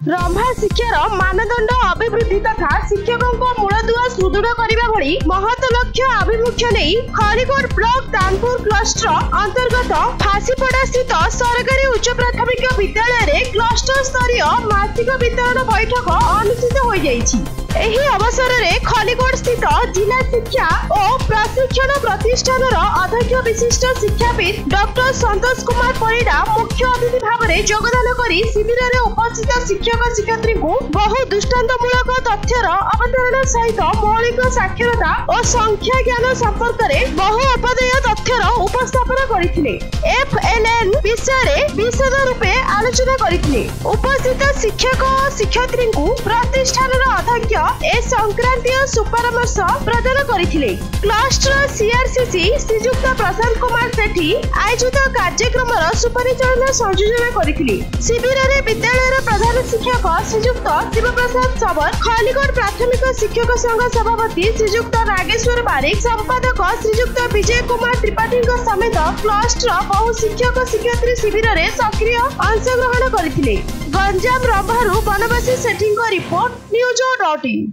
रंभा शिक्षार मानदंड अभिवृद्धि तथा शिक्षकों मूलदुआ सुदृढ़ करने भली महत लक्ष्य आभिमुख्य नहीं खरीकोट ब्लॉक दानपुर क्लस्टर अंतर्गत फासीपड़ा स्थित सरकारी उच्च प्राथमिक विद्यालय रे क्लस्टर स्तरीय मासिक वितरण बैठक अनुष्ठित हो जाइछि। एही अवसर में खलीकोट स्थित जिला शिक्षा और प्रशिक्षण प्रतिष्ठान अध्यक्ष विशिष्ट शिक्षाविद डॉक्टर संतोष कुमार परिडा मुख्य अतिथि भाव में योगदान करी शिविर में उपस्थित शिक्षक शिक्षयित्री को बहु दृष्टांतमूलक तथ्यर अवतरण सहित मौलिक साक्षरता और संख्या ज्ञान संपर्क में बहु उपदेय तथ्यर उपस्थापन करथिले। FLN विषय विशद रूपे आलोचना करथिले। उपस्थित शिक्षक और शिक्षयित्री को प्रतिष्ठान अध्यक्ष ए संक्रांतीय सुपरामर्श प्रदान करथिले। क्लस्टर CRCC श्रीजुक्त प्रशांत कुमार सेठी आयोजित कार्यक्रम सुपरिचालन संयोजन करथिले। शिविर में विद्यालय प्रधान शिक्षक श्रीजुक्त शिवप्रसाद सबर, खलीकोट प्राथमिक शिक्षक संघ सभापति श्रीजुक्त नागेश्वर बारिक, संपादक श्रीजुक्त विजय कुमार त्रिपाठी समेत क्लस्टर बहु शिक्षक शिक्षयित्री शिविर में सक्रिय अंशग्रहण करथिले। गंजाम रंभारू बनवासी सेठी रिपोर्ट न्यूज.in।